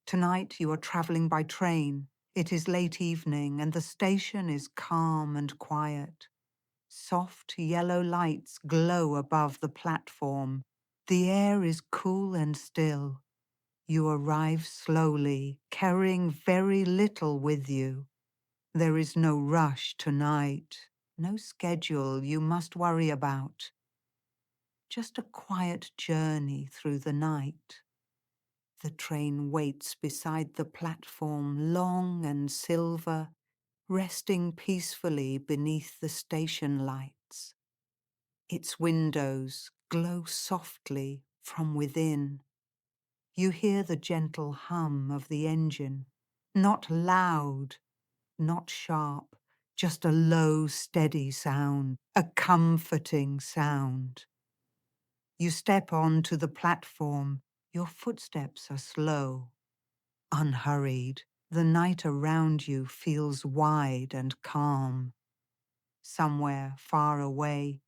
Tonight you are traveling by train. It is late evening and the station is calm and quiet. Soft yellow lights glow above the platform. The air is cool and still. You arrive slowly, carrying very little with you. There is no rush tonight, no schedule you must worry about. Just a quiet journey through the night. The train waits beside the platform, long and silver, resting peacefully beneath the station lights. Its windows glow softly from within. You hear the gentle hum of the engine, not loud, not sharp, just a low, steady sound, a comforting sound. You step onto the platform. Your footsteps are slow, unhurried. The night around you feels wide and calm. Somewhere far away,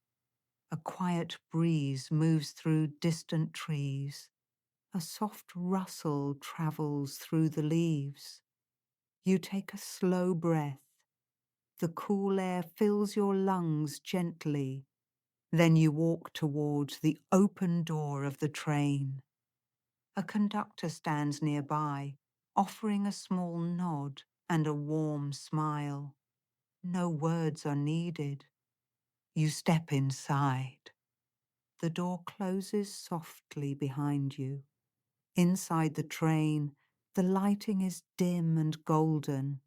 a quiet breeze moves through distant trees. A soft rustle travels through the leaves. You take a slow breath. The cool air fills your lungs gently. Then you walk towards the open door of the train. A conductor stands nearby, offering a small nod and a warm smile. No words are needed. You step inside. The door closes softly behind you. Inside the train, the lighting is dim and golden,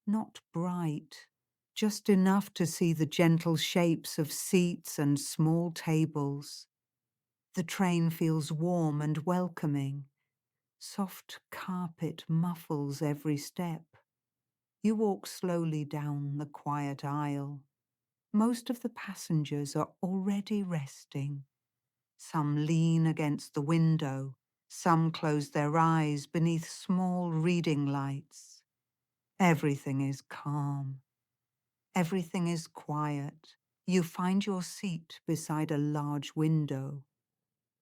not bright, just enough to see the gentle shapes of seats and small tables. The train feels warm and welcoming. Soft carpet muffles every step. You walk slowly down the quiet aisle. Most of the passengers are already resting. Some lean against the window. Some close their eyes beneath small reading lights. Everything is calm. Everything is quiet. You find your seat beside a large window.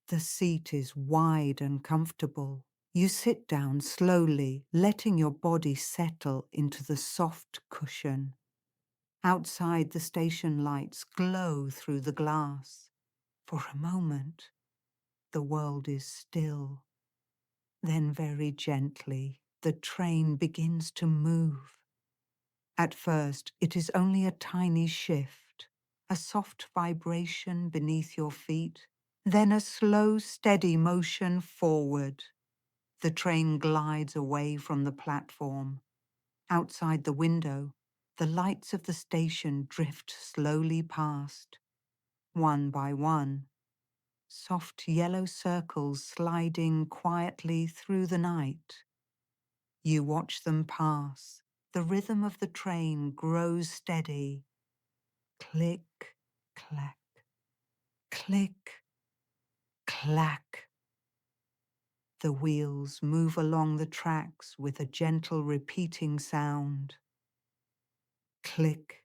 The seat is wide and comfortable. You sit down slowly, letting your body settle into the soft cushion. Outside, the station lights glow through the glass. For a moment, the world is still. Then very gently, the train begins to move. At first, it is only a tiny shift, a soft vibration beneath your feet, then a slow, steady motion forward. The train glides away from the platform. Outside the window, the lights of the station drift slowly past, one by one, soft yellow circles sliding quietly through the night. You watch them pass. The rhythm of the train grows steady. Click, clack, click, clack. The wheels move along the tracks with a gentle repeating sound. Click,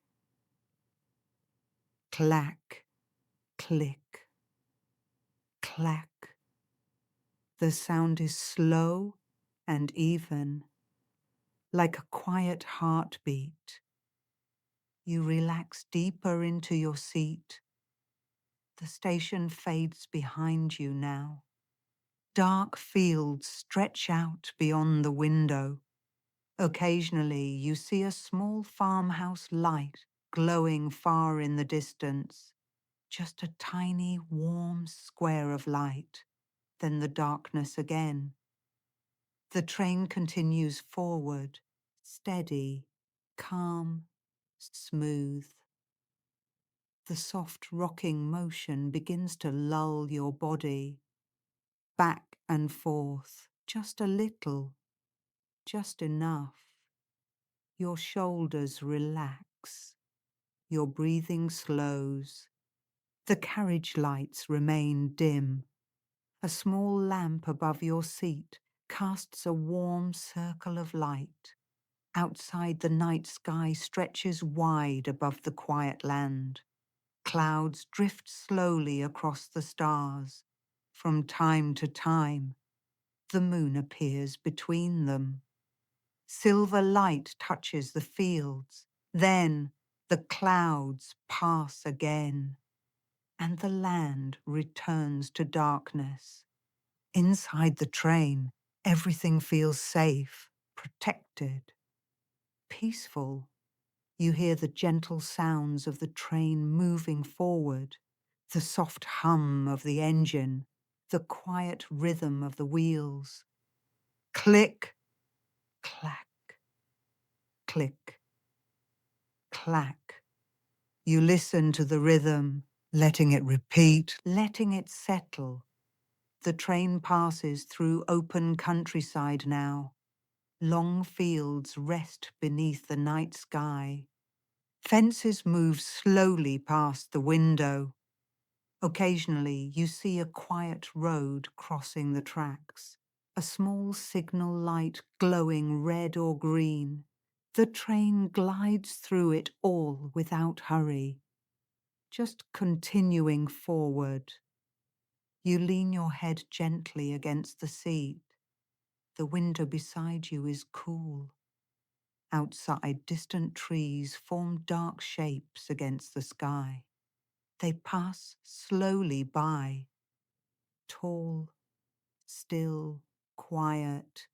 clack, click, clack. The sound is slow and even, like a quiet heartbeat. You relax deeper into your seat. The station fades behind you now. Dark fields stretch out beyond the window. Occasionally, you see a small farmhouse light glowing far in the distance. Just a tiny, warm square of light. Then the darkness again. The train continues forward, steady, calm, smooth. The soft rocking motion begins to lull your body back and forth, just a little, just enough. Your shoulders relax, your breathing slows. The carriage lights remain dim. A small lamp above your seat casts a warm circle of light. Outside, the night sky stretches wide above the quiet land. Clouds drift slowly across the stars. From time to time, The moon appears between them. Silver light touches the fields. Then the clouds pass again, and the land returns to darkness. Inside the train, everything feels safe, protected, peaceful. You hear the gentle sounds of the train moving forward, the soft hum of the engine, the quiet rhythm of the wheels. Click, clack, click, clack. You listen to the rhythm, letting it repeat, letting it settle. The train passes through open countryside now. Long fields rest beneath the night sky. Fences move slowly past the window. Occasionally, you see a quiet road crossing the tracks, a small signal light glowing red or green. The train glides through it all without hurry, just continuing forward. You lean your head gently against the seat. The window beside you is cool. Outside, distant trees form dark shapes against the sky. They pass slowly by, tall, still, quiet.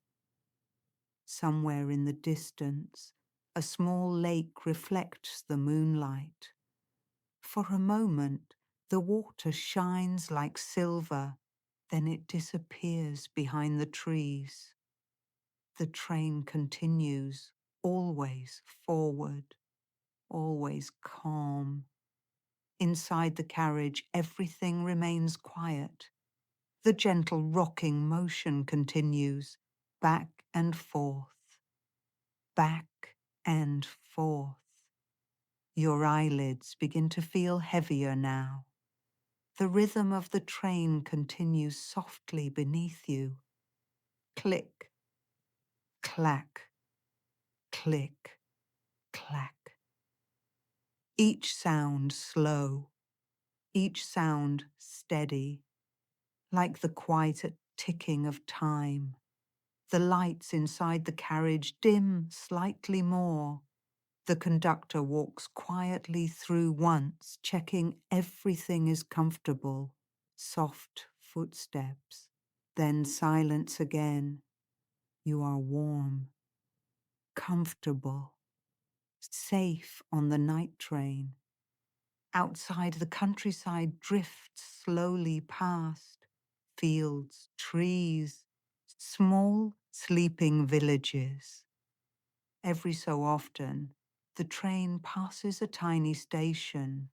Somewhere in the distance, a small lake reflects the moonlight. For a moment, the water shines like silver, then it disappears behind the trees. The train continues, always forward, always calm. Inside the carriage, everything remains quiet. The gentle rocking motion continues, back and forth, back and forth. Your eyelids begin to feel heavier now. The rhythm of the train continues softly beneath you. Click, clack, click, clack. Each sound slow, each sound steady, like the quiet ticking of time. The lights inside the carriage dim slightly more. The conductor walks quietly through once, checking everything is comfortable. Soft footsteps, then silence again. You are warm, comfortable, safe on the night train. Outside, the countryside drifts slowly past. Fields, trees, small sleeping villages. Every so often, the train passes a tiny station,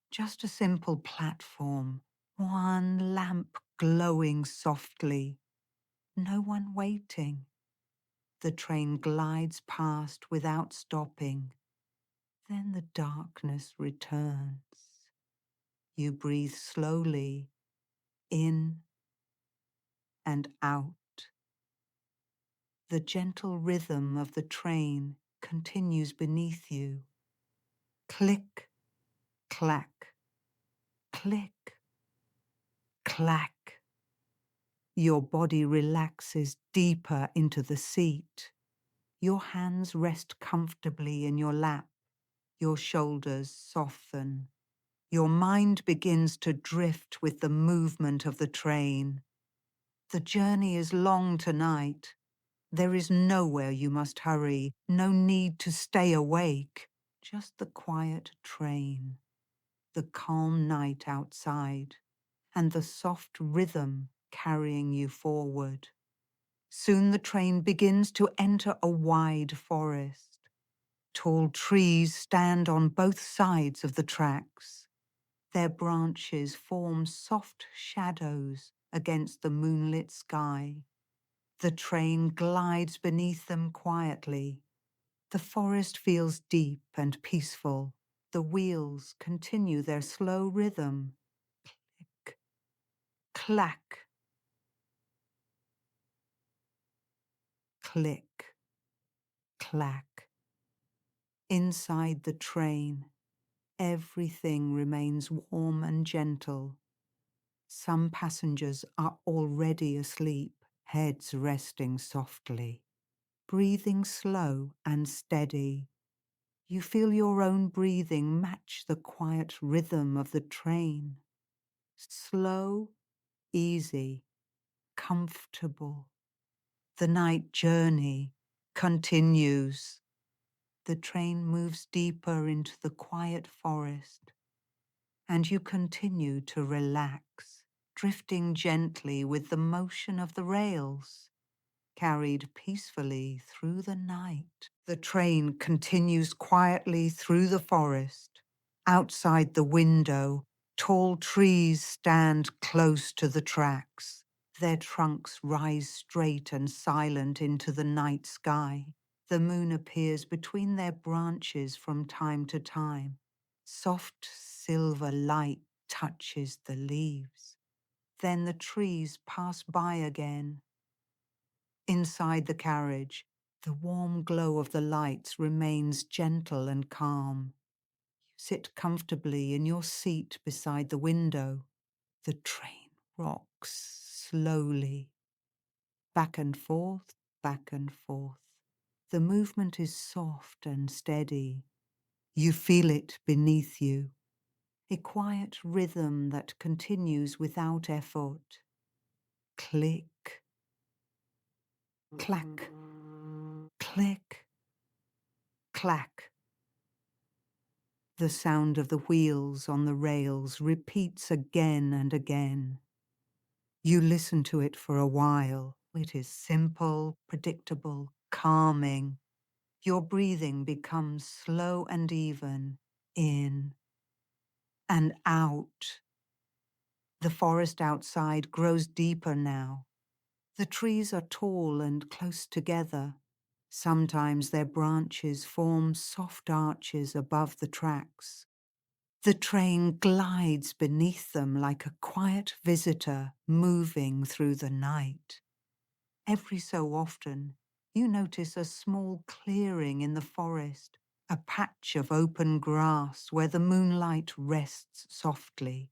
just a simple platform, one lamp glowing softly, no one waiting. The train glides past without stopping. Then the darkness returns. You breathe slowly, in and out. The gentle rhythm of the train continues beneath you. Click, clack, click, clack. Your body relaxes deeper into the seat. Your hands rest comfortably in your lap. Your shoulders soften. Your mind begins to drift with the movement of the train. The journey is long tonight. There is nowhere you must hurry, no need to stay awake. Just the quiet train, the calm night outside, and the soft rhythm carrying you forward. Soon the train begins to enter a wide forest. Tall trees stand on both sides of the tracks. Their branches form soft shadows against the moonlit sky. The train glides beneath them quietly. The forest feels deep and peaceful. The wheels continue their slow rhythm. Click, clack, click, clack. Inside the train, everything remains warm and gentle. Some passengers are already asleep, heads resting softly, breathing slow and steady. You feel your own breathing match the quiet rhythm of the train. Slow, easy, comfortable. The night journey continues. The train moves deeper into the quiet forest, and you continue to relax, drifting gently with the motion of the rails, carried peacefully through the night. The train continues quietly through the forest. Outside the window, tall trees stand close to the tracks. Their trunks rise straight and silent into the night sky. The moon appears between their branches from time to time. Soft silver light touches the leaves. Then the trees pass by again. Inside the carriage, the warm glow of the lights remains gentle and calm. You sit comfortably in your seat beside the window. The train rocks slowly, back and forth, back and forth. The movement is soft and steady. You feel it beneath you, a quiet rhythm that continues without effort. Click, clack, click, clack. The sound of the wheels on the rails repeats again and again. You listen to it for a while. It is simple, predictable, calming. Your breathing becomes slow and even, in and out. The forest outside grows deeper now. The trees are tall and close together. Sometimes their branches form soft arches above the tracks. The train glides beneath them like a quiet visitor moving through the night. Every so often, you notice a small clearing in the forest, a patch of open grass where the moonlight rests softly.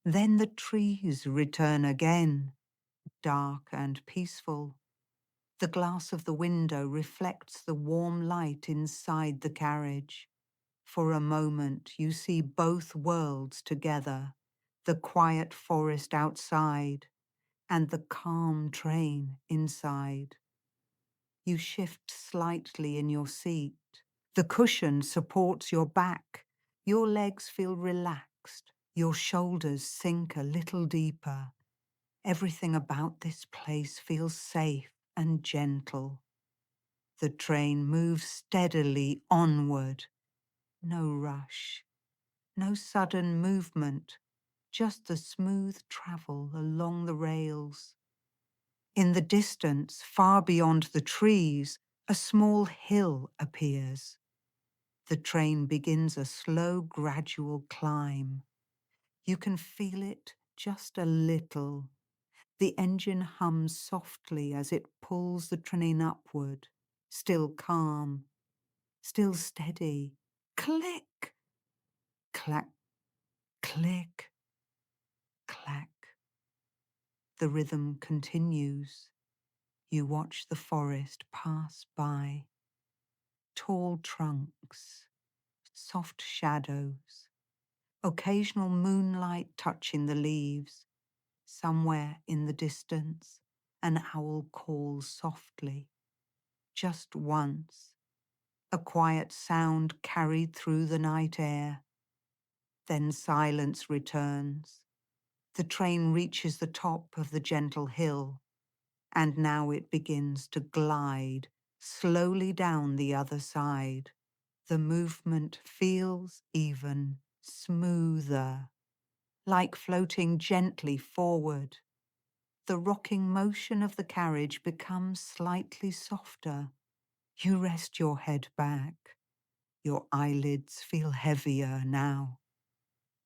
Then the trees return again, dark and peaceful. The glass of the window reflects the warm light inside the carriage. For a moment, you see both worlds together, the quiet forest outside and the calm train inside. You shift slightly in your seat. The cushion supports your back. Your legs feel relaxed. Your shoulders sink a little deeper. Everything about this place feels safe and gentle. The train moves steadily onward. No rush, no sudden movement, just the smooth travel along the rails. In the distance, far beyond the trees, a small hill appears. The train begins a slow, gradual climb. You can feel it just a little. The engine hums softly as it pulls the train upward, still calm, still steady. Click, clack, click, clack. The rhythm continues. You watch the forest pass by. Tall trunks, soft shadows, occasional moonlight touching the leaves. Somewhere in the distance, an owl calls softly. Just once, a quiet sound carried through the night air. Then silence returns. The train reaches the top of the gentle hill, and now it begins to glide slowly down the other side. The movement feels even smoother, like floating gently forward. The rocking motion of the carriage becomes slightly softer. You rest your head back. Your eyelids feel heavier now.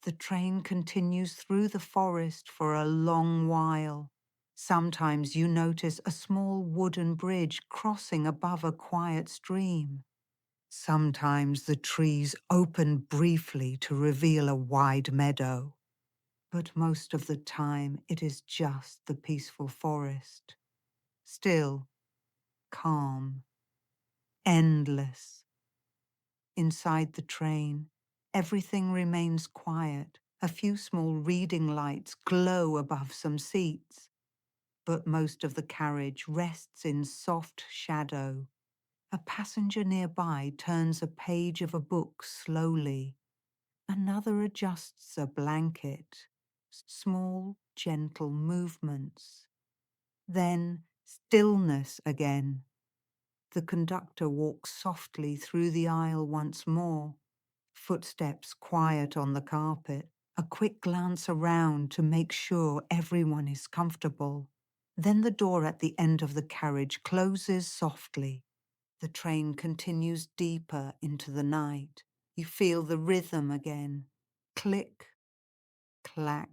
The train continues through the forest for a long while. Sometimes you notice a small wooden bridge crossing above a quiet stream. Sometimes the trees open briefly to reveal a wide meadow. But most of the time it is just the peaceful forest. still, calm, endless. Inside the train, everything remains quiet. A few small reading lights glow above some seats, but most of the carriage rests in soft shadow. A passenger nearby turns a page of a book slowly. Another adjusts a blanket. Small, gentle movements. Then stillness again. The conductor walks softly through the aisle once more. Footsteps quiet on the carpet. A quick glance around to make sure everyone is comfortable. Then the door at the end of the carriage closes softly. The train continues deeper into the night. You feel the rhythm again. Click, clack,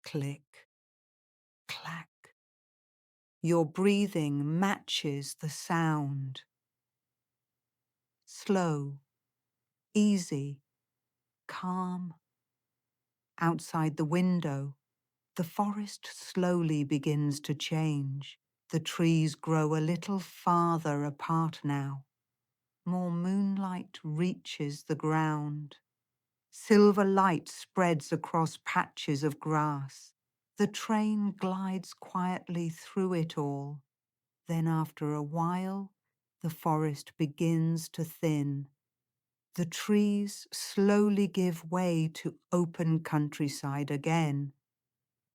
click, clack. Your breathing matches the sound. Slow, easy, calm. Outside the window, the forest slowly begins to change. The trees grow a little farther apart now. More moonlight reaches the ground. Silver light spreads across patches of grass. The train glides quietly through it all. Then after a while, the forest begins to thin. The trees slowly give way to open countryside again.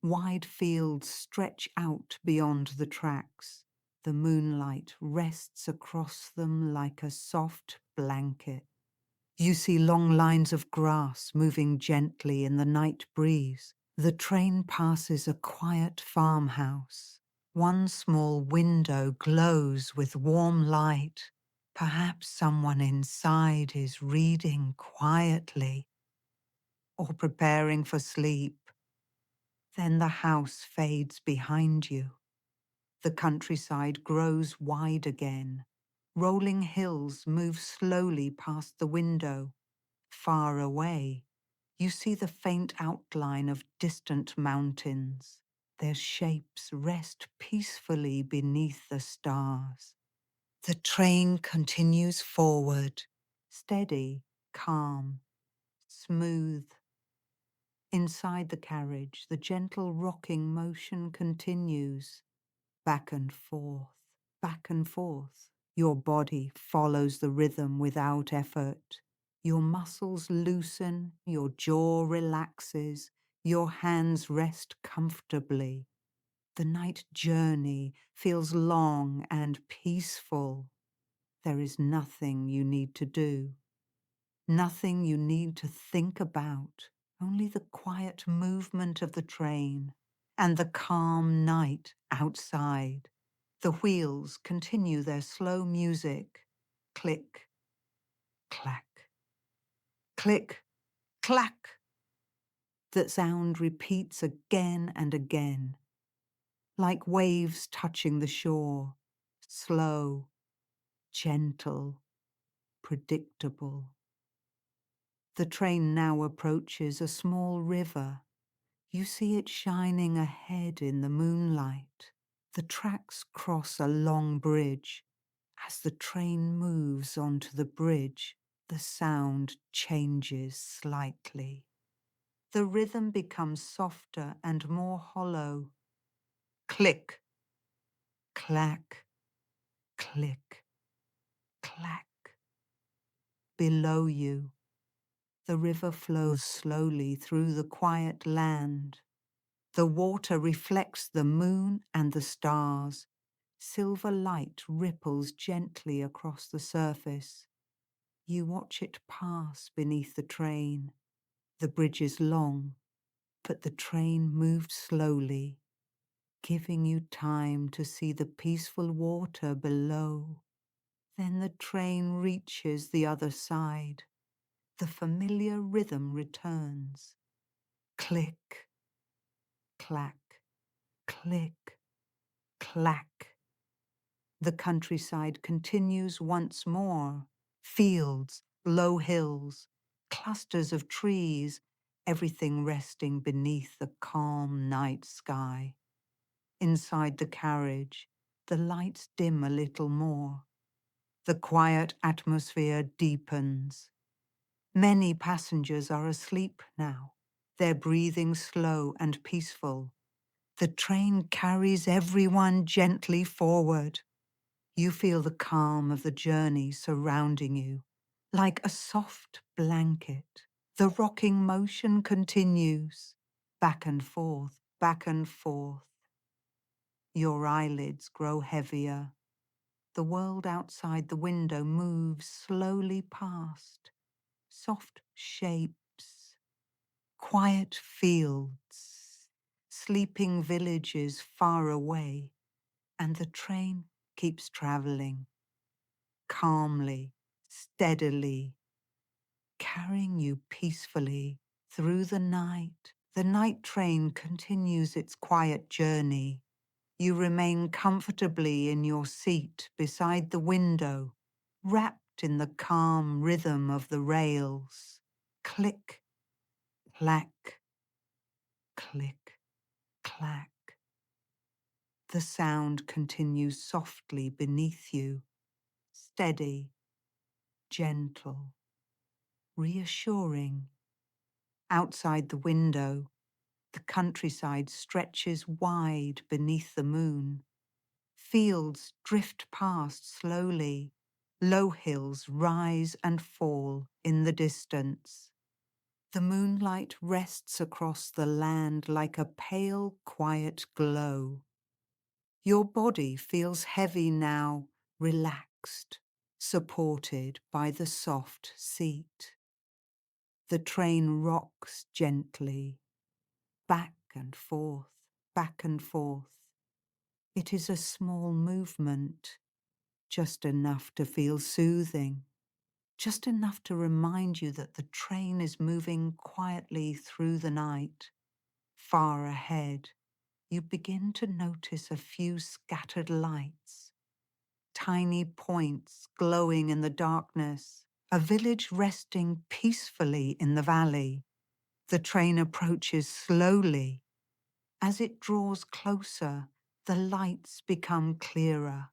Wide fields stretch out beyond the tracks. The moonlight rests across them like a soft blanket. You see long lines of grass moving gently in the night breeze. The train passes a quiet farmhouse. One small window glows with warm light. Perhaps someone inside is reading quietly or preparing for sleep. Then the house fades behind you. The countryside grows wide again. Rolling hills move slowly past the window. Far away, you see the faint outline of distant mountains. Their shapes rest peacefully beneath the stars. The train continues forward, steady, calm, smooth. Inside the carriage, the gentle rocking motion continues, back and forth, back and forth. Your body follows the rhythm without effort. Your muscles loosen, your jaw relaxes, your hands rest comfortably. The night journey feels long and peaceful. There is nothing you need to do, nothing you need to think about, only the quiet movement of the train and the calm night outside. The wheels continue their slow music. Click, clack, click, clack. That sound repeats again and again, like waves touching the shore, slow, gentle, predictable. The train now approaches a small river. You see it shining ahead in the moonlight. The tracks cross a long bridge. As the train moves onto the bridge, the sound changes slightly. The rhythm becomes softer and more hollow. Click, clack, click, clack. Below you, the river flows slowly through the quiet land. The water reflects the moon and the stars. Silver light ripples gently across the surface. You watch it pass beneath the train. The bridge is long, but the train moved slowly, giving you time to see the peaceful water below. Then the train reaches the other side. The familiar rhythm returns. Click, clack, click, clack. The countryside continues once more. Fields, low hills, clusters of trees, everything resting beneath the calm night sky. Inside the carriage, the lights dim a little more. The quiet atmosphere deepens. Many passengers are asleep now, their breathing slow and peaceful. The train carries everyone gently forward. You feel the calm of the journey surrounding you, like a soft blanket. The rocking motion continues, back and forth, back and forth. Your eyelids grow heavier. The world outside the window moves slowly past. Soft shapes, quiet fields, sleeping villages far away, and the train keeps traveling, calmly, steadily, carrying you peacefully through the night. The night train continues its quiet journey. You remain comfortably in your seat beside the window, wrapped in the calm rhythm of the rails. Click, clack, click, clack. The sound continues softly beneath you, steady, gentle, reassuring. Outside the window, the countryside stretches wide beneath the moon. Fields drift past slowly. Low hills rise and fall in the distance. The moonlight rests across the land like a pale, quiet glow. Your body feels heavy now, relaxed, supported by the soft seat. The train rocks gently, back and forth, back and forth. It is a small movement, just enough to feel soothing, just enough to remind you that the train is moving quietly through the night. Far ahead, you begin to notice a few scattered lights, tiny points glowing in the darkness, a village resting peacefully in the valley. The train approaches slowly. As it draws closer, the lights become clearer.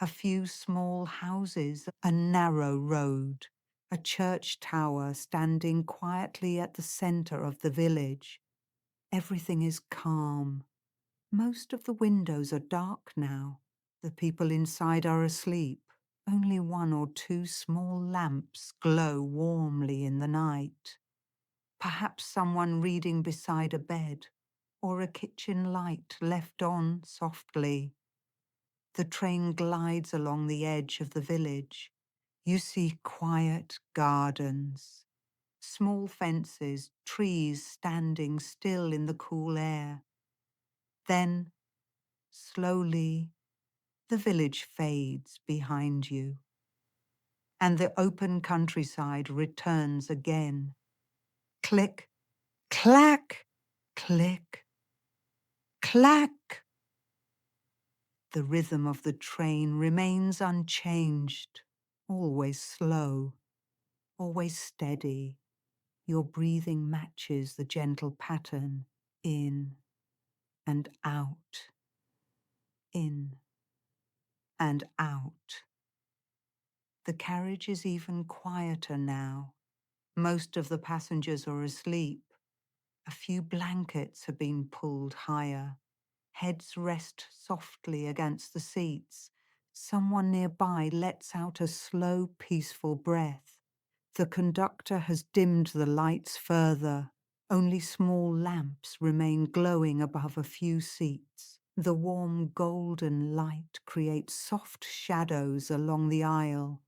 A few small houses, a narrow road, a church tower standing quietly at the center of the village. Everything is calm. Most of the windows are dark now. The people inside are asleep. Only one or two small lamps glow warmly in the night. Perhaps someone reading beside a bed, or a kitchen light left on softly. The train glides along the edge of the village. You see quiet gardens, small fences, trees standing still in the cool air. Then, slowly, the village fades behind you, and the open countryside returns again. Click, clack, click, clack. The rhythm of the train remains unchanged, always slow, always steady. Your breathing matches the gentle pattern, in and out, in and out. The carriage is even quieter now. Most of the passengers are asleep. A few blankets have been pulled higher. Heads rest softly against the seats. Someone nearby lets out a slow, peaceful breath. The conductor has dimmed the lights further. Only small lamps remain glowing above a few seats. The warm golden light creates soft shadows along the aisle.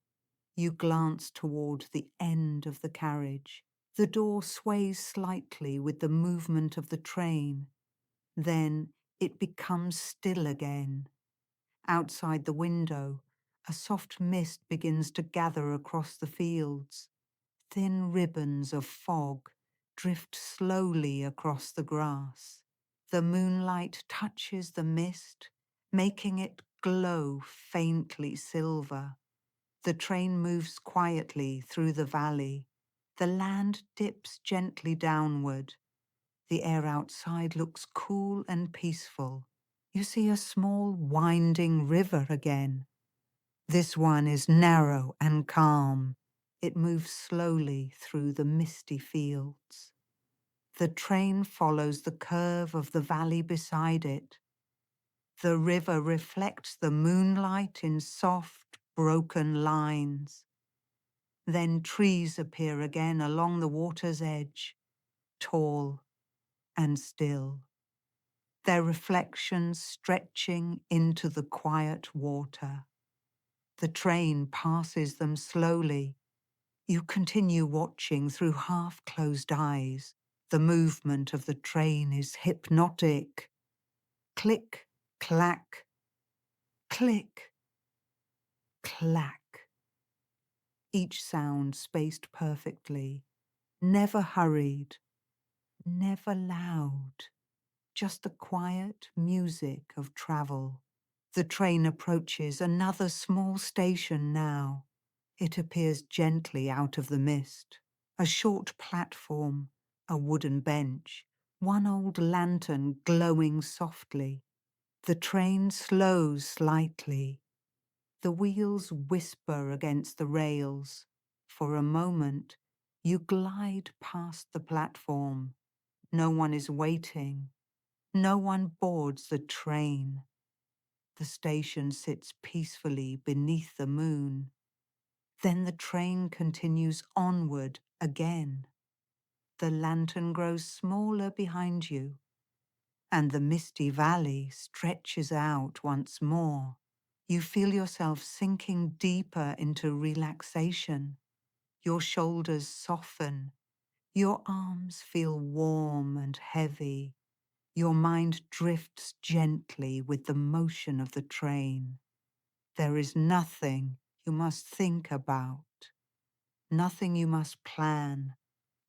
You glance toward the end of the carriage. The door sways slightly with the movement of the train. Then it becomes still again. Outside the window, a soft mist begins to gather across the fields. Thin ribbons of fog drift slowly across the grass. The moonlight touches the mist, making it glow faintly silver. The train moves quietly through the valley. The land dips gently downward. The air outside looks cool and peaceful. You see a small winding river again. This one is narrow and calm. It moves slowly through the misty fields. The train follows the curve of the valley beside it. The river reflects the moonlight in soft, broken lines. Then trees appear again along the water's edge, tall and still, their reflections stretching into the quiet water. The train passes them slowly. You continue watching through half-closed eyes. The movement of the train is hypnotic. Click, clack, click, clack. Each sound spaced perfectly, never hurried, never loud. Just the quiet music of travel. The train approaches another small station now. It appears gently out of the mist. A short platform, a wooden bench, one old lantern glowing softly. The train slows slightly. The wheels whisper against the rails. For a moment, you glide past the platform. No one is waiting. No one boards the train. The station sits peacefully beneath the moon. Then the train continues onward again. The lantern grows smaller behind you, and the misty valley stretches out once more. You feel yourself sinking deeper into relaxation. Your shoulders soften. Your arms feel warm and heavy. Your mind drifts gently with the motion of the train. There is nothing you must think about, nothing you must plan,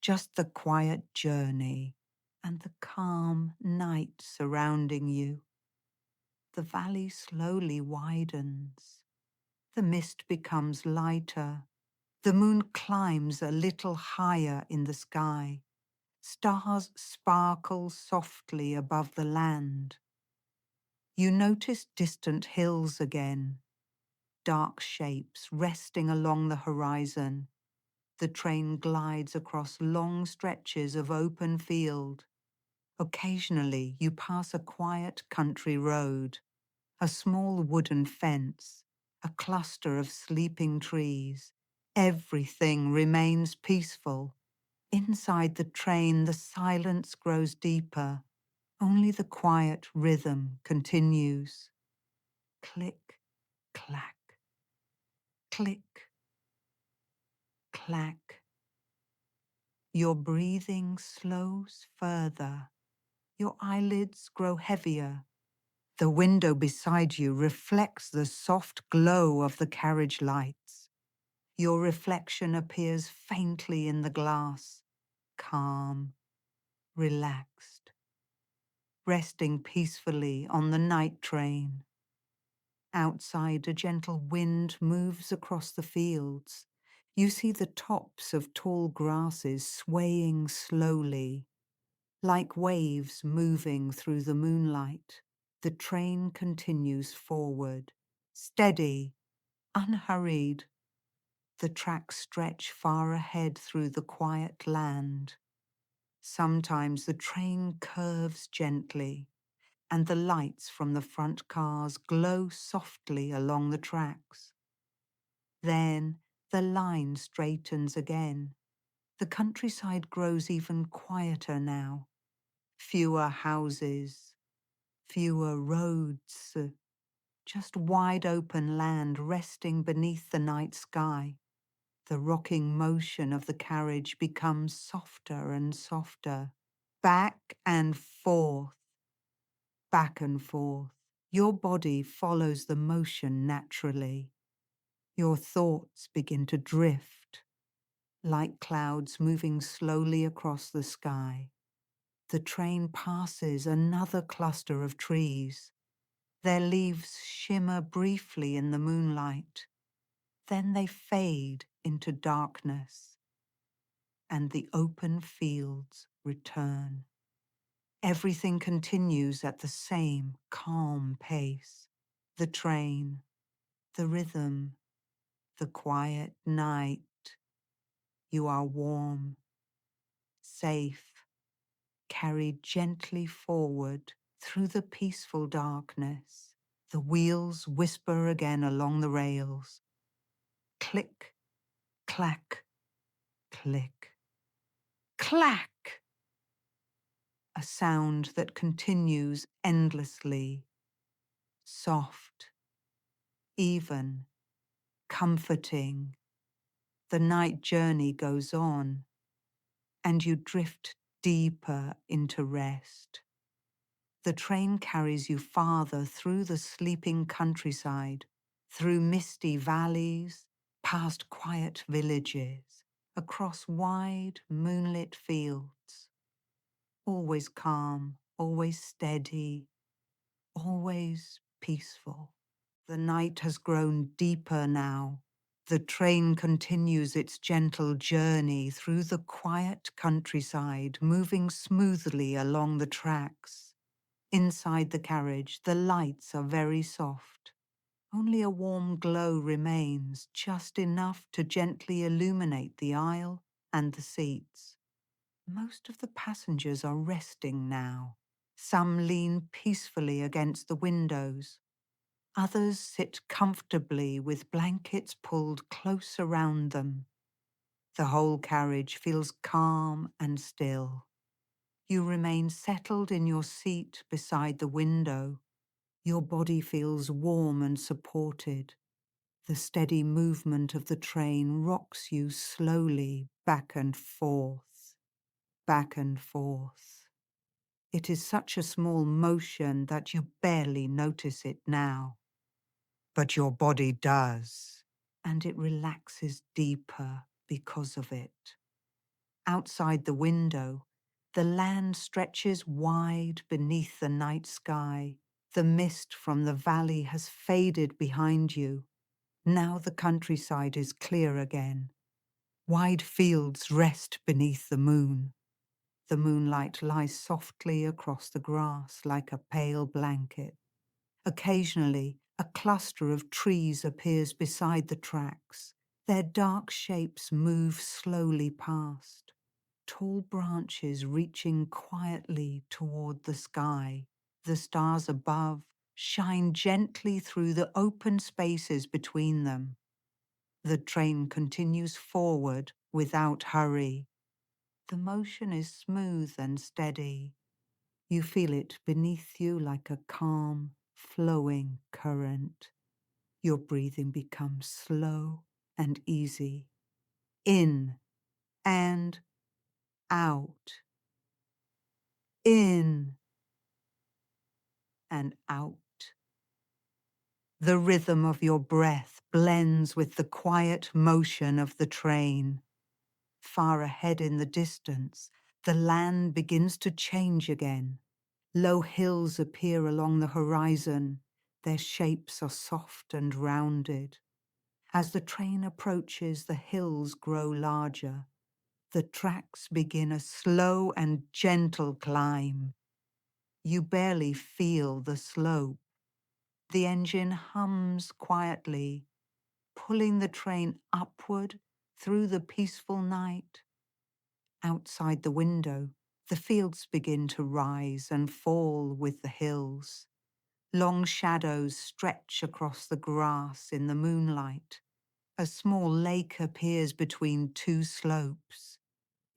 just the quiet journey and the calm night surrounding you. The valley slowly widens. The mist becomes lighter. The moon climbs a little higher in the sky. Stars sparkle softly above the land. You notice distant hills again, dark shapes resting along the horizon. The train glides across long stretches of open field. Occasionally, you pass a quiet country road, a small wooden fence, a cluster of sleeping trees. Everything remains peaceful. Inside the train, the silence grows deeper. Only the quiet rhythm continues. Click, clack, click, clack. Your breathing slows further. Your eyelids grow heavier. The window beside you reflects the soft glow of the carriage lights. Your reflection appears faintly in the glass, calm, relaxed, resting peacefully on the night train. Outside, a gentle wind moves across the fields. You see the tops of tall grasses swaying slowly, like waves moving through the moonlight. The train continues forward, steady, unhurried. The tracks stretch far ahead through the quiet land. Sometimes the train curves gently, and the lights from the front cars glow softly along the tracks. Then the line straightens again. The countryside grows even quieter now. Fewer houses, fewer roads, just wide open land resting beneath the night sky. The rocking motion of the carriage becomes softer and softer. Back and forth, back and forth. Your body follows the motion naturally. Your thoughts begin to drift, like clouds moving slowly across the sky. The train passes another cluster of trees. Their leaves shimmer briefly in the moonlight. Then they fade into darkness, and the open fields return. Everything continues at the same calm pace. The train, the rhythm, the quiet night. You are warm, safe, carried gently forward through the peaceful darkness. The wheels whisper again along the rails. Click, clack, click, clack! A sound that continues endlessly, soft, even, comforting. The night journey goes on, and you drift deeper into rest. The train carries you farther through the sleeping countryside, through misty valleys, past quiet villages, across wide, moonlit fields. Always calm, always steady, always peaceful. The night has grown deeper now. The train continues its gentle journey through the quiet countryside, moving smoothly along the tracks. Inside the carriage, the lights are very soft. Only a warm glow remains, just enough to gently illuminate the aisle and the seats. Most of the passengers are resting now. Some lean peacefully against the windows. Others sit comfortably with blankets pulled close around them. The whole carriage feels calm and still. You remain settled in your seat beside the window. Your body feels warm and supported. The steady movement of the train rocks you slowly back and forth, back and forth. It is such a small motion that you barely notice it now. But your body does, and it relaxes deeper because of it. Outside the window, the land stretches wide beneath the night sky. The mist from the valley has faded behind you. Now the countryside is clear again. Wide fields rest beneath the moon. The moonlight lies softly across the grass like a pale blanket. Occasionally, a cluster of trees appears beside the tracks. Their dark shapes move slowly past, tall branches reaching quietly toward the sky. The stars above shine gently through the open spaces between them. The train continues forward without hurry. The motion is smooth and steady. You feel it beneath you like a calm, flowing current. Your breathing becomes slow and easy. In and out. In and out. The rhythm of your breath blends with the quiet motion of the train. Far ahead in the distance, the land begins to change again. Low hills appear along the horizon. Their shapes are soft and rounded. As the train approaches, the hills grow larger. The tracks begin a slow and gentle climb. You barely feel the slope. The engine hums quietly, pulling the train upward through the peaceful night. Outside the window, the fields begin to rise and fall with the hills. Long shadows stretch across the grass in the moonlight. A small lake appears between two slopes.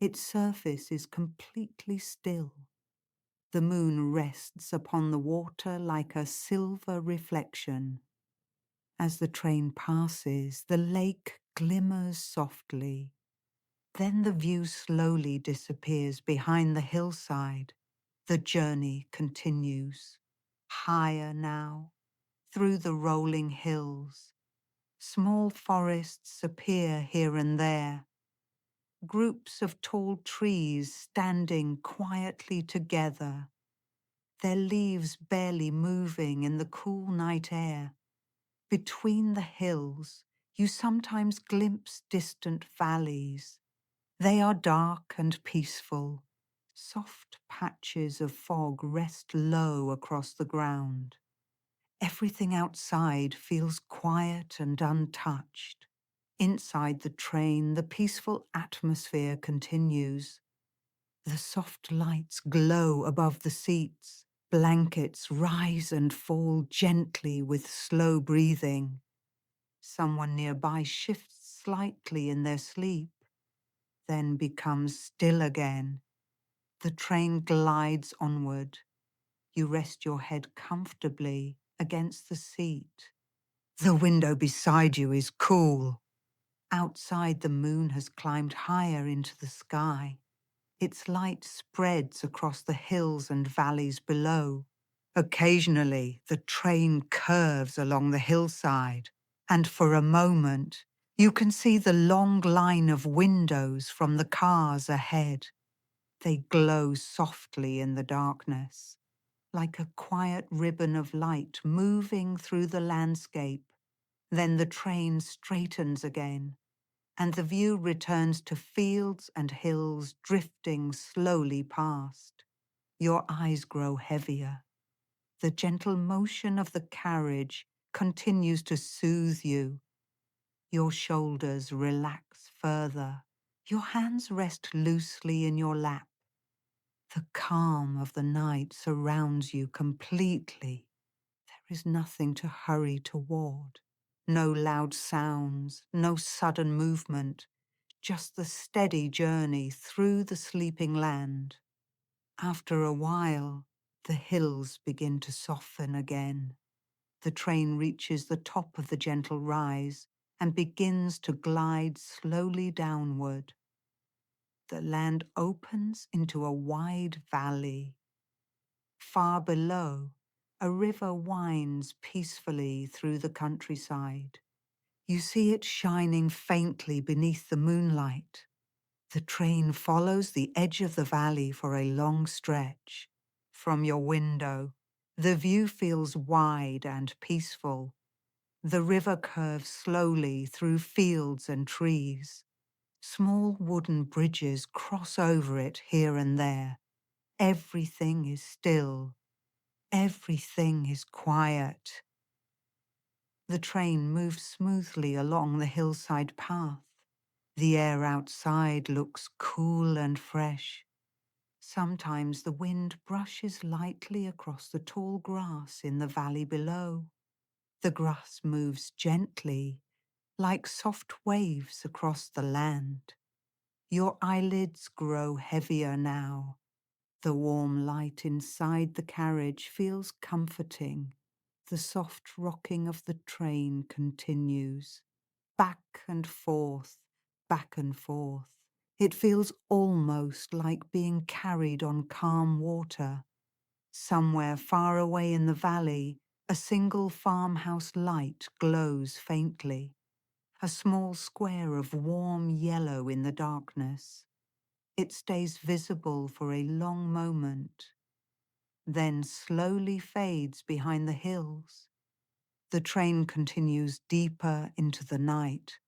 Its surface is completely still. The moon rests upon the water like a silver reflection. As the train passes, the lake glimmers softly. Then the view slowly disappears behind the hillside. The journey continues. Higher now, through the rolling hills. Small forests appear here and there. Groups of tall trees standing quietly together, their leaves barely moving in the cool night air. Between the hills, you sometimes glimpse distant valleys. They are dark and peaceful, Soft patches of fog rest low across the ground. Everything outside feels quiet and untouched. Inside the train, the peaceful atmosphere continues. The soft lights glow above the seats. Blankets rise and fall gently with slow breathing. Someone nearby shifts slightly in their sleep, then becomes still again. The train glides onward. You rest your head comfortably against the seat. The window beside you is cool. Outside, the moon has climbed higher into the sky. Its light spreads across the hills and valleys below. Occasionally, the train curves along the hillside, and for a moment, you can see the long line of windows from the cars ahead. They glow softly in the darkness, like a quiet ribbon of light moving through the landscape. Then the train straightens again, and the view returns to fields and hills drifting slowly past. Your eyes grow heavier. The gentle motion of the carriage continues to soothe you. Your shoulders relax further. Your hands rest loosely in your lap. The calm of the night surrounds you completely. There is nothing to hurry toward. No loud sounds, no sudden movement, just the steady journey through the sleeping land. After a while, the hills begin to soften again. The train reaches the top of the gentle rise and begins to glide slowly downward. The land opens into a wide valley. Far below, a river winds peacefully through the countryside. You see it shining faintly beneath the moonlight. The train follows the edge of the valley for a long stretch. From your window, the view feels wide and peaceful. The river curves slowly through fields and trees. Small wooden bridges cross over it here and there. Everything is still. Everything is quiet. The train moves smoothly along the hillside path. The air outside looks cool and fresh. Sometimes the wind brushes lightly across the tall grass in the valley below. The grass moves gently, like soft waves across the land. Your eyelids grow heavier now. The warm light inside the carriage feels comforting. The soft rocking of the train continues. Back and forth, back and forth. It feels almost like being carried on calm water. Somewhere far away in the valley, a single farmhouse light glows faintly. A small square of warm yellow in the darkness. It stays visible for a long moment, then slowly fades behind the hills. The train continues deeper into the night.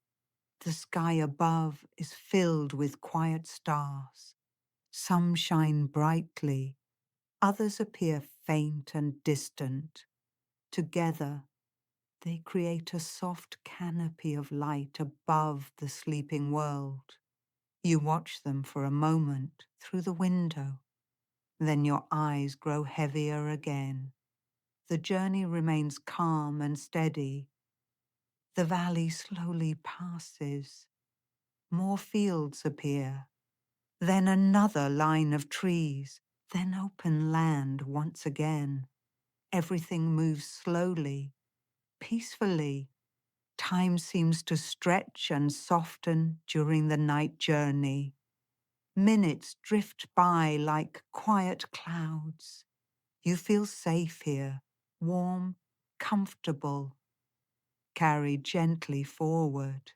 The sky above is filled with quiet stars. Some shine brightly, others appear faint and distant. Together, they create a soft canopy of light above the sleeping world. You watch them for a moment through the window. Then your eyes grow heavier again. The journey remains calm and steady. The valley slowly passes. More fields appear. Then another line of trees. Then open land once again. Everything moves slowly, peacefully. Time seems to stretch and soften during the night journey. Minutes drift by like quiet clouds. You feel safe here, warm, comfortable, carried gently forward.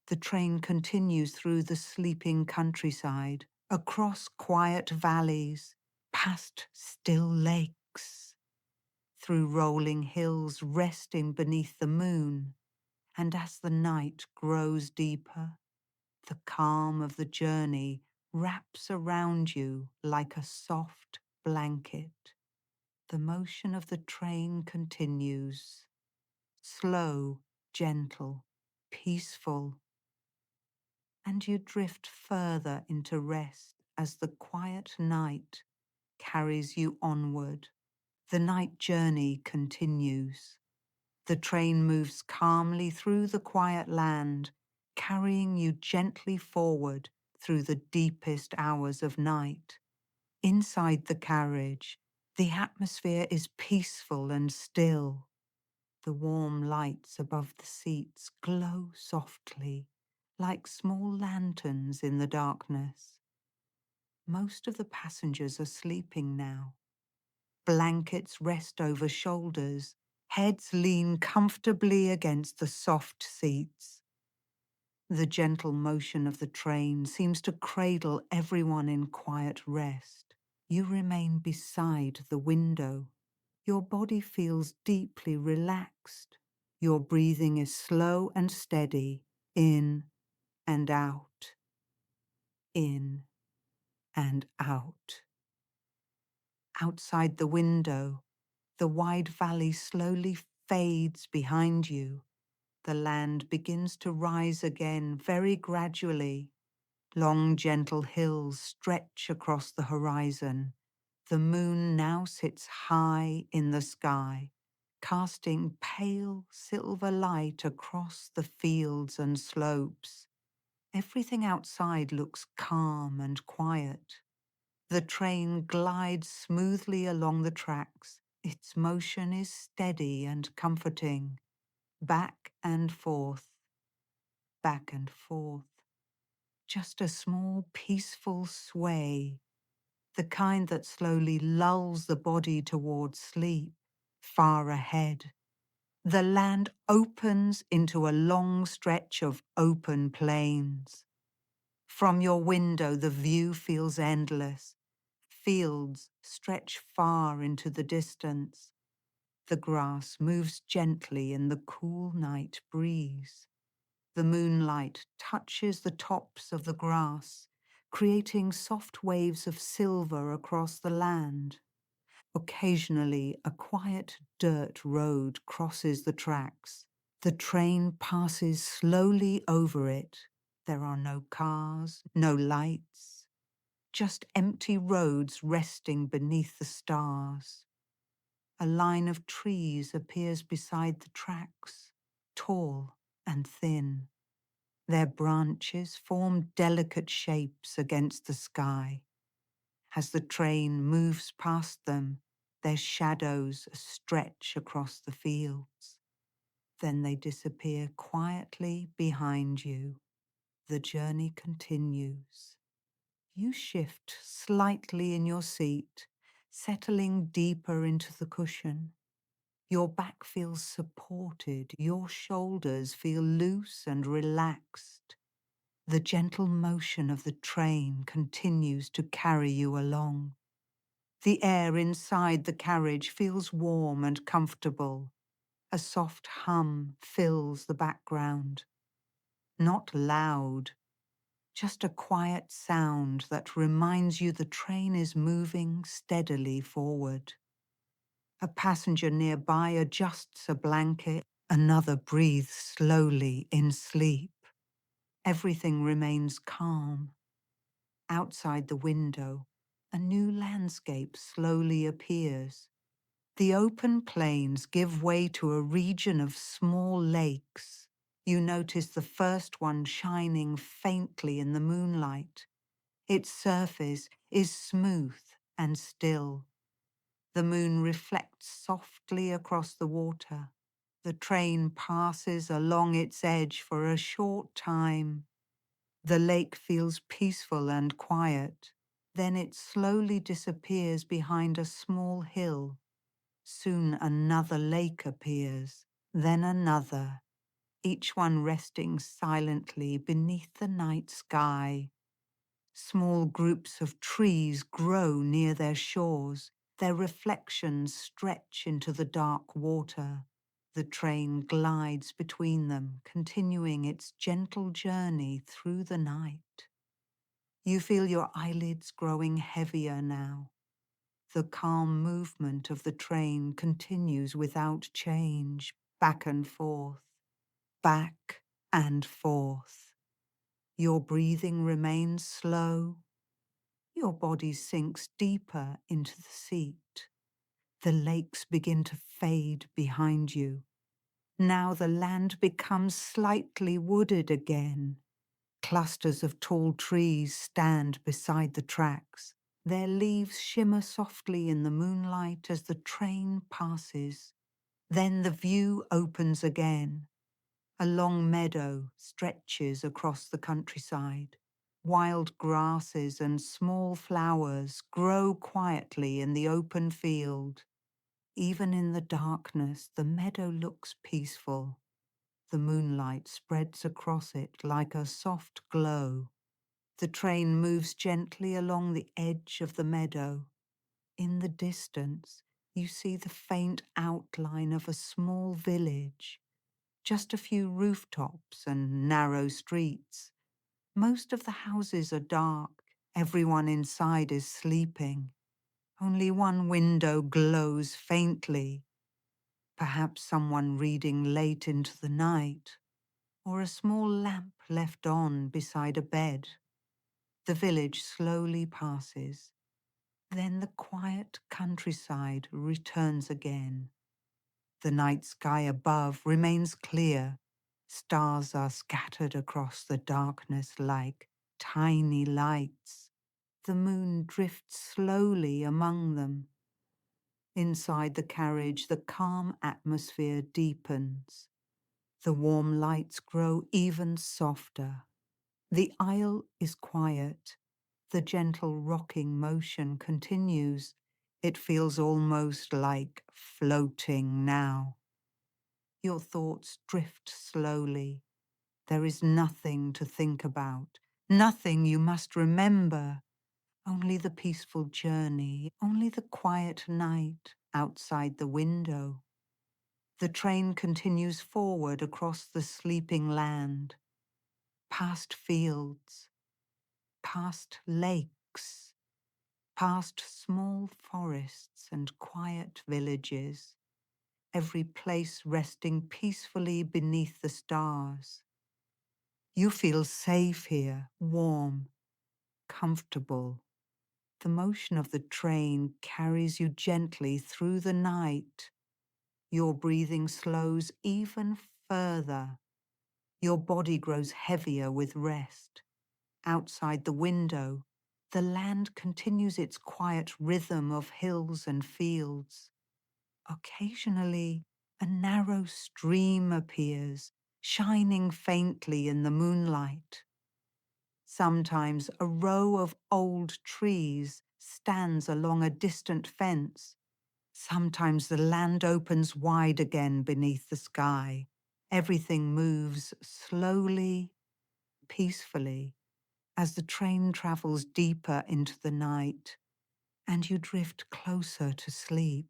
The train continues through the sleeping countryside, across quiet valleys, past still lakes, through rolling hills resting beneath the moon. And as the night grows deeper, the calm of the journey wraps around you like a soft blanket. The motion of the train continues, slow, gentle, peaceful, and you drift further into rest as the quiet night carries you onward. The night journey continues. The train moves calmly through the quiet land, carrying you gently forward through the deepest hours of night. Inside the carriage, the atmosphere is peaceful and still. The warm lights above the seats glow softly, like small lanterns in the darkness. Most of the passengers are sleeping now. Blankets rest over shoulders, heads lean comfortably against the soft seats. The gentle motion of the train seems to cradle everyone in quiet rest. You remain beside the window. Your body feels deeply relaxed. Your breathing is slow and steady, in and out, in and out. Outside the window, the wide valley slowly fades behind you. The land begins to rise again very gradually. Long, gentle hills stretch across the horizon. The moon now sits high in the sky, casting pale silver light across the fields and slopes. Everything outside looks calm and quiet. The train glides smoothly along the tracks. Its motion is steady and comforting. Back and forth, back and forth. Just a small, peaceful sway, the kind that slowly lulls the body towards sleep. Far ahead, the land opens into a long stretch of open plains. From your window, the view feels endless. Fields stretch far into the distance. The grass moves gently in the cool night breeze. The moonlight touches the tops of the grass, creating soft waves of silver across the land. Occasionally, a quiet dirt road crosses the tracks. The train passes slowly over it. There are no cars, no lights, just empty roads resting beneath the stars. A line of trees appears beside the tracks, tall and thin. Their branches form delicate shapes against the sky. As the train moves past them, their shadows stretch across the fields. Then they disappear quietly behind you. The journey continues. You shift slightly in your seat, settling deeper into the cushion. Your back feels supported, your shoulders feel loose and relaxed. The gentle motion of the train continues to carry you along. The air inside the carriage feels warm and comfortable. A soft hum fills the background. Not loud, just a quiet sound that reminds you the train is moving steadily forward. A passenger nearby adjusts a blanket, another breathes slowly in sleep. Everything remains calm. Outside the window, a new landscape slowly appears. The open plains give way to a region of small lakes. You notice the first one shining faintly in the moonlight. Its surface is smooth and still. The moon reflects softly across the water. The train passes along its edge for a short time. The lake feels peaceful and quiet. Then it slowly disappears behind a small hill. Soon another lake appears, then another, each one resting silently beneath the night sky. Small groups of trees grow near their shores. Their reflections stretch into the dark water. The train glides between them, continuing its gentle journey through the night. You feel your eyelids growing heavier now. The calm movement of the train continues without change, back and forth, back and forth. Your breathing remains slow. Your body sinks deeper into the seat. The lakes begin to fade behind you. Now the land becomes slightly wooded again. Clusters of tall trees stand beside the tracks. Their leaves shimmer softly in the moonlight as the train passes. Then the view opens again. A long meadow stretches across the countryside. Wild grasses and small flowers grow quietly in the open field. Even in the darkness, the meadow looks peaceful. The moonlight spreads across it like a soft glow. The train moves gently along the edge of the meadow. In the distance, you see the faint outline of a small village. Just a few rooftops and narrow streets. Most of the houses are dark. Everyone inside is sleeping. Only one window glows faintly. Perhaps someone reading late into the night, or a small lamp left on beside a bed. The village slowly passes. Then the quiet countryside returns again. The night sky above remains clear. Stars are scattered across the darkness like tiny lights. The moon drifts slowly among them. Inside the carriage, the calm atmosphere deepens. The warm lights grow even softer. The aisle is quiet. The gentle rocking motion continues. It feels almost like floating now. Your thoughts drift slowly. There is nothing to think about, nothing you must remember. Only the peaceful journey, only the quiet night outside the window. The train continues forward across the sleeping land, past fields, past lakes, past small forests and quiet villages, every place resting peacefully beneath the stars. You feel safe here, warm, comfortable. The motion of the train carries you gently through the night. Your breathing slows even further. Your body grows heavier with rest. Outside the window, the land continues its quiet rhythm of hills and fields. Occasionally, a narrow stream appears, shining faintly in the moonlight. Sometimes a row of old trees stands along a distant fence. Sometimes the land opens wide again beneath the sky. Everything moves slowly, peacefully, as the train travels deeper into the night, and you drift closer to sleep.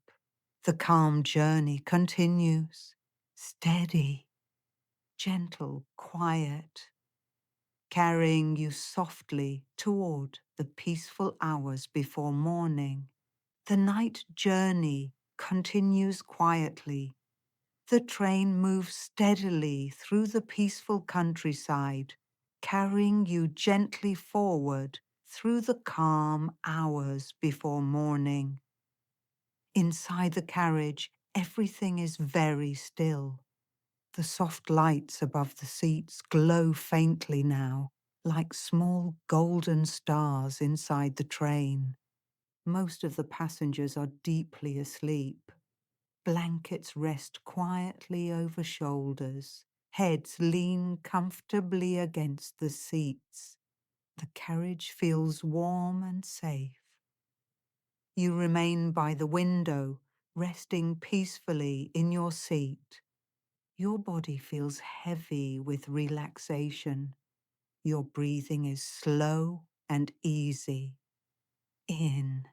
The calm journey continues, steady, gentle, quiet, carrying you softly toward the peaceful hours before morning. The night journey continues quietly. The train moves steadily through the peaceful countryside, carrying you gently forward through the calm hours before morning. Inside the carriage, everything is very still. The soft lights above the seats glow faintly now, like small golden stars inside the train. Most of the passengers are deeply asleep. Blankets rest quietly over shoulders. Heads lean comfortably against the seats. The carriage feels warm and safe. You remain by the window, resting peacefully in your seat. Your body feels heavy with relaxation. Your breathing is slow and easy. In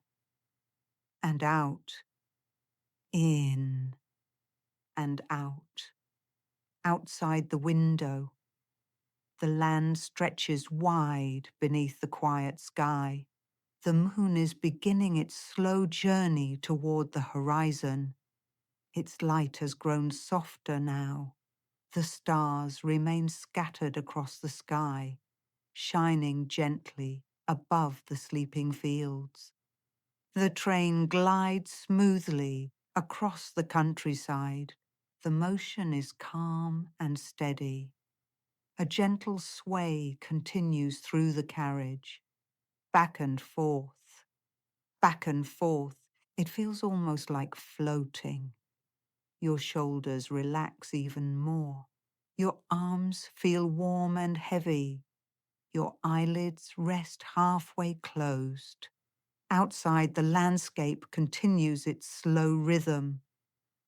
and out, in and out. Outside the window, The land stretches wide beneath the quiet sky. The moon is beginning its slow journey toward the horizon. Its light has grown softer now. The stars remain scattered across the sky, shining gently above the sleeping fields. The train glides smoothly across the countryside. The motion is calm and steady. A gentle sway continues through the carriage, back and forth, back and forth. It feels almost like floating. Your shoulders relax even more. Your arms feel warm and heavy. Your eyelids rest halfway closed. Outside, the landscape continues its slow rhythm.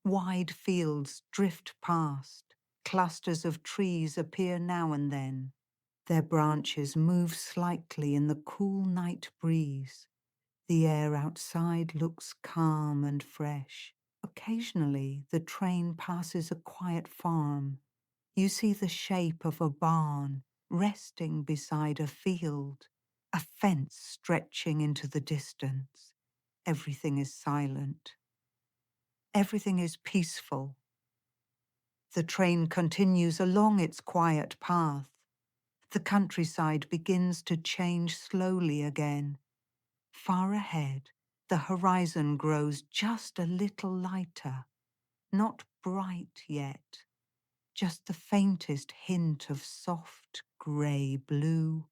Wide fields drift past. Clusters of trees appear now and then. Their branches move slightly in the cool night breeze. The air outside looks calm and fresh. Occasionally, the train passes a quiet farm. You see the shape of a barn resting beside a field, a fence stretching into the distance. Everything is silent. Everything is peaceful. The train continues along its quiet path. The countryside begins to change slowly again. Far ahead, the horizon grows just a little lighter, not bright yet, just the faintest hint of soft grey blue.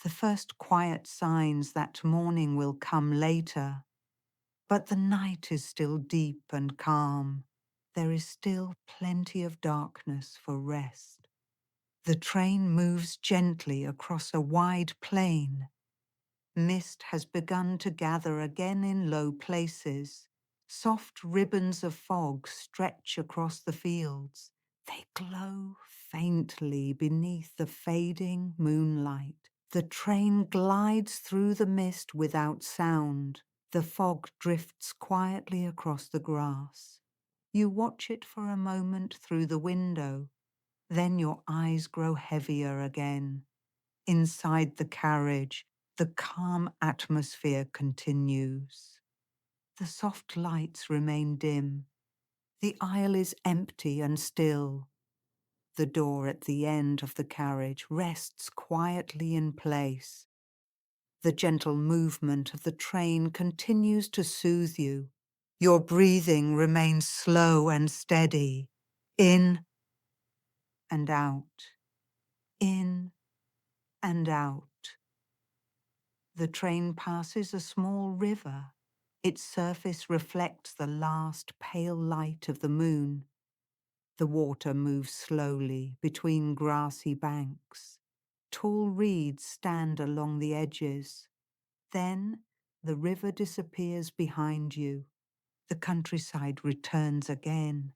The first quiet signs that morning will come later, but the night is still deep and calm. There is still plenty of darkness for rest. The train moves gently across a wide plain. Mist has begun to gather again in low places. Soft ribbons of fog stretch across the fields. They glow faintly beneath the fading moonlight. The train glides through the mist without sound. The fog drifts quietly across the grass. You watch it for a moment through the window. Then your eyes grow heavier again. Inside the carriage, the calm atmosphere continues. The soft lights remain dim. The aisle is empty and still. The door at the end of the carriage rests quietly in place. The gentle movement of the train continues to soothe you. Your breathing remains slow and steady, in and out, in and out. The train passes a small river. Its surface reflects the last pale light of the moon. The water moves slowly between grassy banks. Tall reeds stand along the edges. Then the river disappears behind you. The countryside returns again.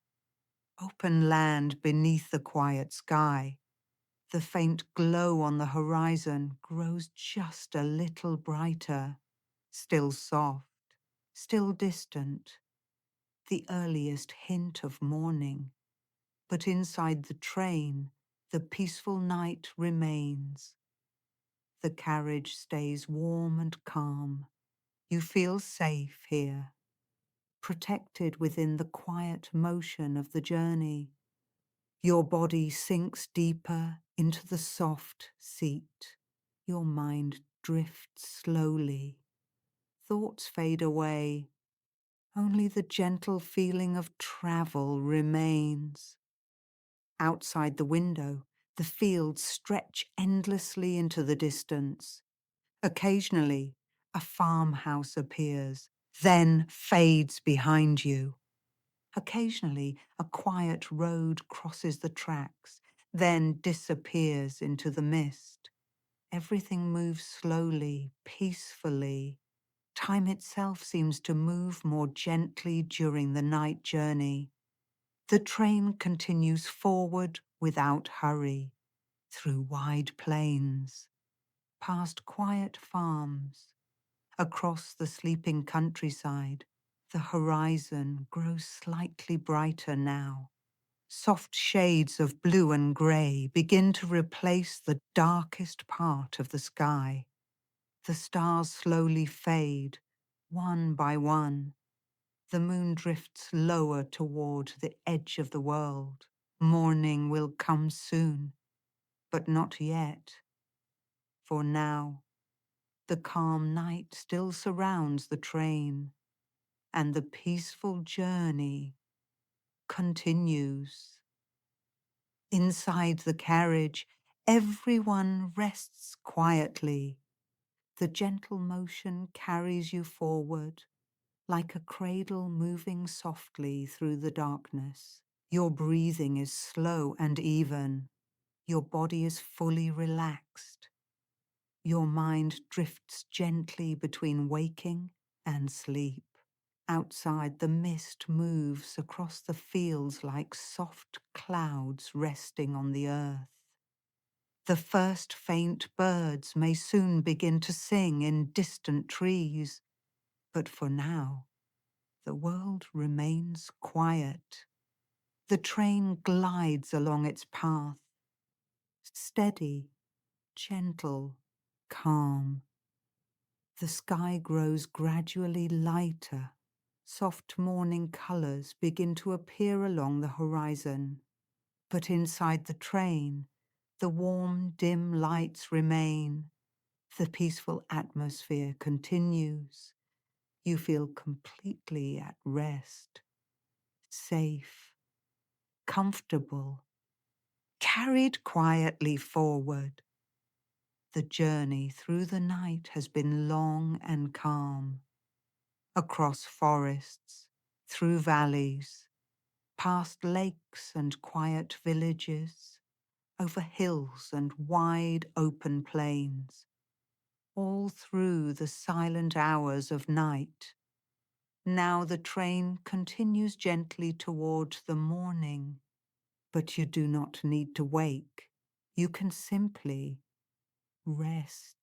Open land beneath the quiet sky. The faint glow on the horizon grows just a little brighter. Still soft, still distant, the earliest hint of morning. But inside the train, the peaceful night remains. The carriage stays warm and calm. You feel safe here, protected within the quiet motion of the journey. Your body sinks deeper into the soft seat. Your mind drifts slowly. Thoughts fade away. Only the gentle feeling of travel remains. Outside the window, the fields stretch endlessly into the distance. Occasionally, a farmhouse appears, then fades behind you. Occasionally, a quiet road crosses the tracks, then disappears into the mist. Everything moves slowly, peacefully. Time itself seems to move more gently during the night journey. The train continues forward without hurry, through wide plains, past quiet farms, across the sleeping countryside. The horizon grows slightly brighter now. Soft shades of blue and grey begin to replace the darkest part of the sky. The stars slowly fade, one by one. The moon drifts lower toward the edge of the world. Morning will come soon, but not yet. For now, the calm night still surrounds the train, and the peaceful journey continues. Inside the carriage, everyone rests quietly. The gentle motion carries you forward, like a cradle moving softly through the darkness. Your breathing is slow and even. Your body is fully relaxed. Your mind drifts gently between waking and sleep. Outside, the mist moves across the fields like soft clouds resting on the earth. The first faint birds may soon begin to sing in distant trees, but for now, the world remains quiet. The train glides along its path, steady, gentle, calm. The sky grows gradually lighter. Soft morning colors begin to appear along the horizon. But inside the train, the warm, dim lights remain. The peaceful atmosphere continues. You feel completely at rest, safe, comfortable, carried quietly forward. The journey through the night has been long and calm, across forests, through valleys, past lakes and quiet villages, over hills and wide open plains, all through the silent hours of night. Now the train continues gently toward the morning, but you do not need to wake. You can simply rest.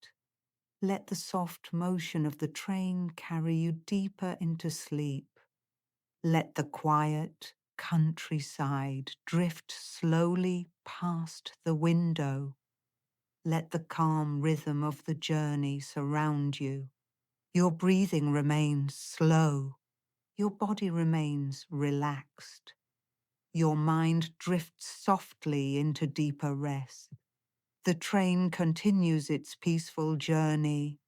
Let the soft motion of the train carry you deeper into sleep. Let the quiet countryside drift slowly past the window. Let the calm rhythm of the journey surround you. Your breathing remains slow. Your body remains relaxed. Your mind drifts softly into deeper rest. The train continues its peaceful journey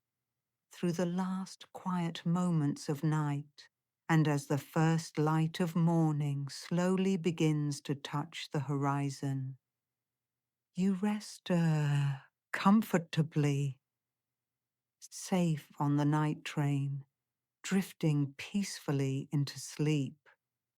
through the last quiet moments of night, and as the first light of morning slowly begins to touch the horizon, you rest comfortably, safe on the night train, drifting peacefully into sleep.